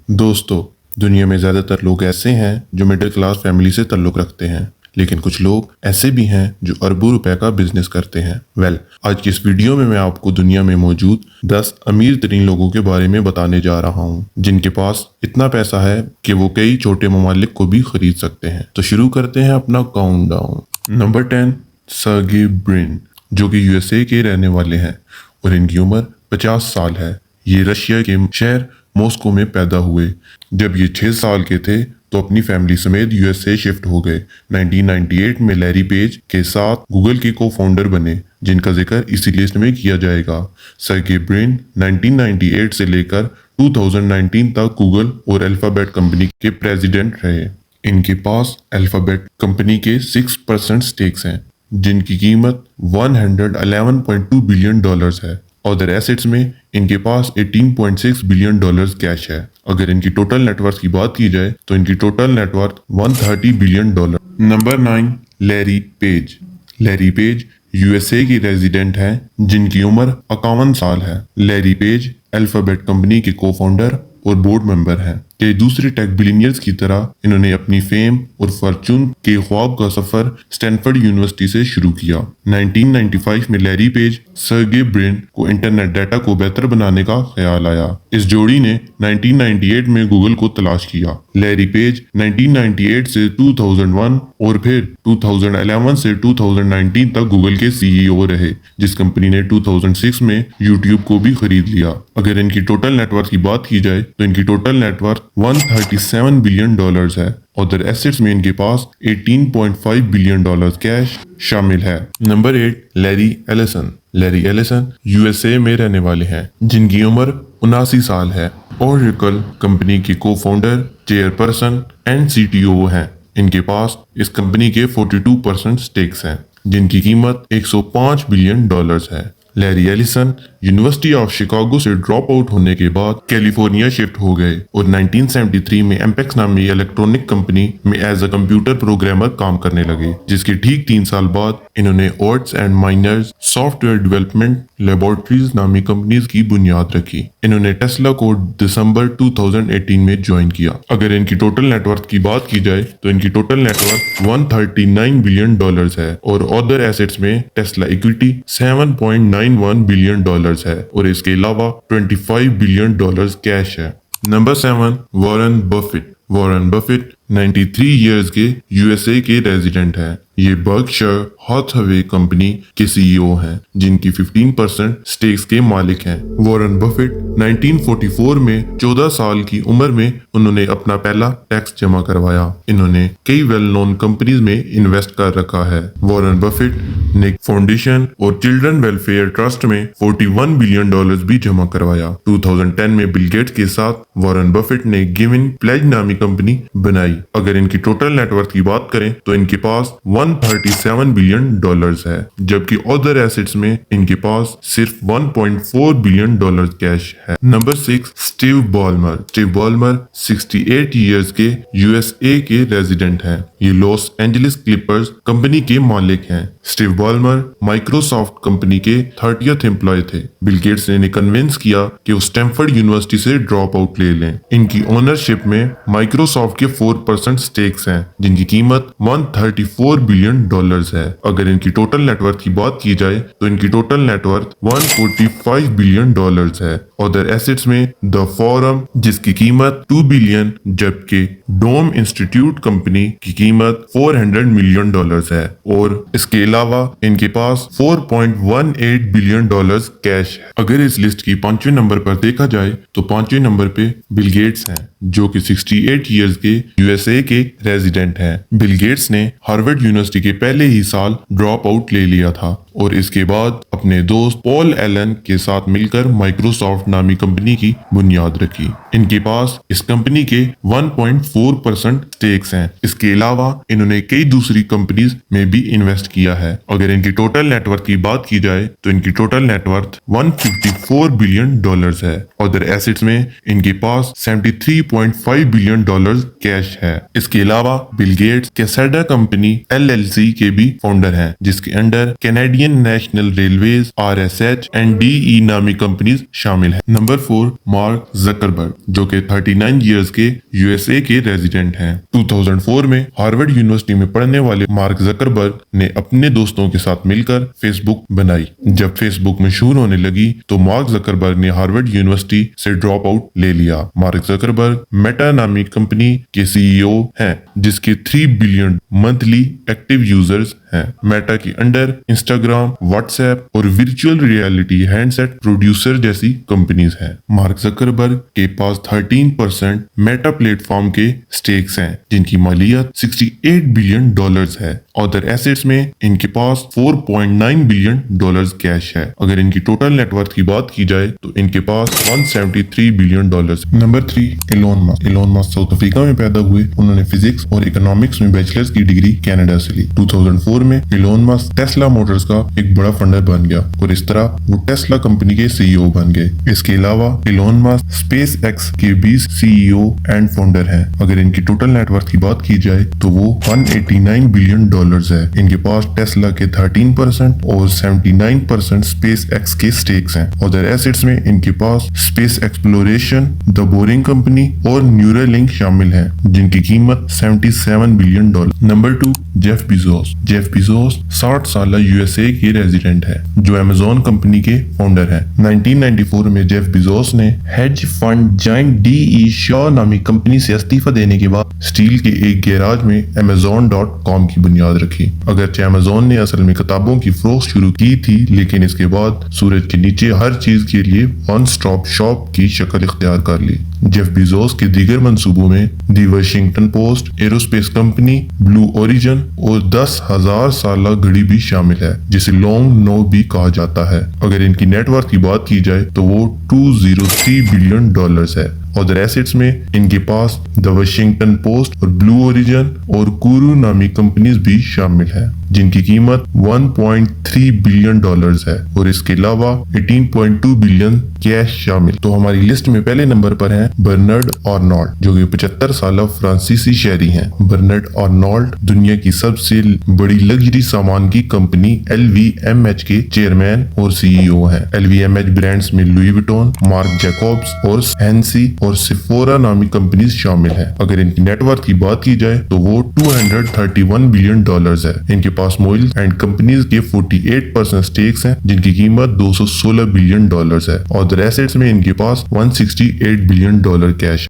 दोस्तों, दुनिया में ज़्यादातर लोग ऐसे हैं जो मिडिल क्लास फैमिली से ताल्लुक़ रखते हैं, लेकिन कुछ लोग ऐसे भी हैं जो अरबों रुपए का बिजनेस करते हैं। आज की इस वीडियो में मैं आपको दुनिया में मौजूद 10 अमीर तरीन लोगों के बारे में बताने जा रहा हूँ, जिनके पास इतना पैसा है कि वो कई छोटे ममालिक को भी खरीद सकते हैं। तो शुरू करते हैं अपना काउंटडाउन। नंबर 10, सर्गे ब्रिन, जो कि यूएसए के रहने वाले हैं और इनकी उम्र 50 साल है। ये रशिया के शहर मॉस्को में पैदा हुए। जब ये 6 साल के थे तो अपनी फैमिली समेत यूएसए शिफ्ट हो गए। 1998 में लैरी पेज के साथ गूगल के को फाउंडर बने, जिनका जिक्र इसी लिस्ट में किया जाएगा। सर्गे ब्रिन 1998 से लेकर 2019 तक गूगल और अल्फाबेट कंपनी के प्रेसिडेंट रहे। इनके पास अल्फाबेट कंपनी के 6% स्टेक्स हैं, जिनकी कीमत $111.2 बिलियन है। अदर एसेट्स में इनके पास $18.6 बिलियन कैश है। अगर इनकी टोटल नेटवर्थ की बात की जाए तो इनकी total net worth $130 billion. Number 9, Larry page. Larry page USA की रेजिडेंट हैं, जिनकी उम्र 51 साल है। लैरी पेज अल्फाबेट कंपनी के को फाउंडर और बोर्ड मेंबर हैं। कई दूसरे टेक बिलियनियर्स की तरह इन्होंने अपनी फेम और फॉर्चून के ख्वाब का सफर स्टैनफोर्ड यूनिवर्सिटी से शुरू किया। 1995 में लैरी पेज सर्गे ब्रिन को इंटरनेट डाटा को बेहतर बनाने का ख्याल आया। इस जोड़ी ने 1998 में गूगल को तलाश किया। लैरी पेज 1998 से 2001 और फिर 2011 से 2019 तक गूगल के सीईओ रहे, जिस कंपनी ने 2006 में यूट्यूब को भी खरीद लिया। अगर इनकी टोटल नेटवर्थ की बात की जाए तो इनकी टोटल नेटवर्थ $137 बिलियन है। अदर एसेट्स में इनके पास $18.5 बिलियन कैश शामिल है। Number 8, Larry Ellison. Larry Ellison USA में रहने वाले हैं, जिनकी उम्र 79 साल है। ओरेकल कंपनी के को फाउंडर, चेयरपर्सन एंड सीटीओ हैं। इनके पास इस कंपनी के 42% स्टेक्स हैं, जिनकी कीमत $105 बिलियन है। Larry Ellison university of Chicago से ड्रॉप आउट होने के बाद कैलिफोर्निया शिफ्ट हो गए और 1973 में एम्पेक्स नामी इलेक्ट्रॉनिक कंपनी में एज अ कंप्यूटर प्रोग्रामर काम करने लगे, जिसके ठीक 3 साल बाद इन्होंने Oates and Miners software development laboratories नामी कंपनीज की बुनियाद रखी। इन्होंने टेस्ला को दिसंबर 2018 में ज्वाइन किया। अगर इनकी टोटल नेटवर्थ की बात की जाए तो इनकी टोटल नेटवर्थ $139 बिलियन है और अदर एसेट्स में टेस्ला इक्विटी $7.91 बिलियन है और इसके अलावा $25 बिलियन कैश है। Number 7, Warren Buffett. Warren Buffett 93 years के यूएसए के रेजिडेंट हैं। ये बर्कशायर हैथवे कंपनी के सीईओ हैं, जिनकी 15% स्टेक्स के मालिक हैं। वॉरेन बफेट 1944 में 14 साल की उम्र में उन्होंने अपना पहला टैक्स जमा करवाया। इन्होंने कई वेल नोन कंपनीज में इन्वेस्ट कर रखा है। वॉरेन बफेट ने फाउंडेशन और चिल्ड्रन वेलफेयर ट्रस्ट में $41 बिलियन भी जमा करवाया। 2010 में बिल गेट्स के साथ वॉरेन बफेट ने गिवन प्लेज नामी कंपनी बनाई। अगर इनकी टोटल नेटवर्थ की बात करें तो इनके पास $137 बिलियन है, जबकि अदर एसेट्स में इनके पास सिर्फ $1.4 बिलियन कैश है। Number 6, Steve Ballmer. Steve Ballmer 68 years के यूएसए के रेजिडेंट हैं। ये लॉस एंजलिस क्लिपर्स कंपनी के मालिक हैं। स्टीव बॉलमर माइक्रोसॉफ्ट कंपनी के 30th एम्प्लॉय थे। बिल गेट्स ने कन्विंस किया कि वो स्टैनफोर्ड यूनिवर्सिटी से ड्रॉप आउट ले लें। इनकी ओनरशिप में माइक्रोसॉफ्ट के 4% स्टेक्स हैं, जिनकी कीमत $134 बिलियन है। अगर इनकी टोटल नेटवर्थ की बात की जाए तो इनकी टोटल नेटवर्थ $145 बिलियन है। अदर एसेट्स में द फोरम, जिसकी कीमत $2 बिलियन, जबकि डोम इंस्टीट्यूट कंपनी की कीमत $400 मिलियन है और इसके अलावा इनके पास $4.18 बिलियन कैश है। अगर इस लिस्ट की 5वें नंबर पर देखा जाए तो 5वें नंबर पे बिल गेट्स हैं, जो कि 68 इयर्स के यूएसए के रेजिडेंट हैं। बिल गेट्स ने हार्वर्ड यूनिवर्सिटी के पहले ही साल ड्रॉप आउट ले लिया था और इसके बाद अपने दोस्त पॉल एलन के साथ मिलकर माइक्रोसॉफ्ट नामी कंपनी की बुनियाद रखी। इनके पास इस कंपनी के 1.4% स्टेक्स हैं। इसके अलावा इन्होंने कई दूसरी कंपनीज में भी इन्वेस्ट किया है। अगर इनकी टोटल नेटवर्थ की बात की जाए तो इनकी टोटल नेटवर्थ $154 बिलियन है। अदर एसेट्स में इनके पास $73.5 बिलियन कैश है। इसके अलावा बिल गेट्स कैसेडा कंपनी LLC के भी फाउंडर हैं, जिसके under Canadian national railway Airways, RSH and DE नामी कंपनीज शामिल है। नंबर 4 मार्क जकरबर्ग, जो कि 39 इयर्स के USA के रेजिडेंट हैं। 2004 में हार्वर्ड यूनिवर्सिटी में पढ़ने वाले मार्क जकरबर्ग ने अपने दोस्तों के साथ मिलकर फेसबुक बनाई। जब फेसबुक मशहूर होने लगी तो मार्क जकरबर्ग ने हार्वर्ड यूनिवर्सिटी से ड्रॉप आउट ले लिया। मार्क जकरबर्ग मेटा नामी कंपनी के CEO हैं, जिसके 3 बिलियन मंथली एक्टिव यूजर्स हैं। मेटा के अंडर इंस्टाग्राम, व्हाट्सएप और वर्चुअल रियलिटी हैंडसेट प्रोड्यूसर जैसी कंपनीज हैं। मार्क जकरबर्ग के पास 13% मेटा प्लेटफॉर्म के स्टेक्स हैं, जिनकी मालियत $68 बिलियन है। अदर एसेट्स में इनके पास $4.9 बिलियन कैश है। अगर इनकी टोटल नेटवर्थ की बात की जाए तो इनके पास $173 billion. Number 3 Elon Musk. Elon Musk South Africa में पैदा हुए। उन्होंने फिजिक्स और इकोनॉमिक्स में बैचलर्स की डिग्री कनाडा से ली। 2004 में एलोन मस्क टेस्ला मोटर्स का एक बड़ा फंडर बन गया और इस तरह वो टेस्ला कंपनी के CEO बन गए। इसके अलावा एलोन मस्क स्पेस एक्स के भी CEO एंड फाउंडर हैं। अगर इनकी टोटल नेटवर्थ की बात की जाए तो वो $189 बिलियन है। इनके पास टेस्ला के 13% और 79% स्पेस एक्स के स्टेक्स हैं। अदर एसेट्स में इनके पास space exploration, the Boring Company और न्यूरालिंक शामिल हैं, जिनकी कीमत $77 बिलियन। Number 2 Jeff Bezos. Jeff Bezos 60 साल USA के रेजिडेंट है, जो अमेज़न कंपनी के फाउंडर हैं। 1994 में जेफ बेजोस ने hedge fund giant DE Shaw नामी कंपनी से इस्तीफा देने के बाद स्टील के एक गैराज में Amazon.com की बुनियाद रखी। अगरचे अमेज़न ने असल में किताबों की फरोख्त शुरू की थी, लेकिन इसके बाद सूरज के नीचे हर चीज के लिए वन स्टॉप शॉप की शक्ल इख्तियार कर ली। जेफ बेजोस के दीगर मंसूबों में the Washington Post, aerospace company, Blue Origin और 10,000 साल घड़ी भी शामिल है, जिसे लॉन्ग नो भी कहा जाता है। अगर इनकी नेटवर्थ की बात की जाए तो वो $203 बिलियन है। अदर एसेट्स में इनके पास द वाशिंगटन पोस्ट और ब्लू ओरिजिन और कुरू नामी कंपनीज भी शामिल हैं, जिनकी कीमत $1.3 बिलियन है और इसके अलावा 18.2 बिलियन कैश शामिल। तो हमारी लिस्ट में पहले नंबर पर हैं बर्नार्ड आर्नोल्ड, जो कि 75 साल फ्रांसीसी शहरी हैं। बर्नार्ड आर्नोल्ड दुनिया की सबसे बड़ी लग्जरी सामान की कंपनी LVMH के चेयरमैन और CEO हैं। LVMH ब्रांड्स में लुई विटॉन, मार्क जैकब्स और हैंसी और सेफोरा नामी कंपनीज शामिल हैं। अगर इनकी नेटवर्थ की बात की जाए तो वो $231 बिलियन है। इनके पास मोइल एंड कंपनीज के 48% स्टेक्स हैं, जिनकी कीमत $216 बिलियन है। और एसेट्स में इनके पास $168 बिलियन कैश।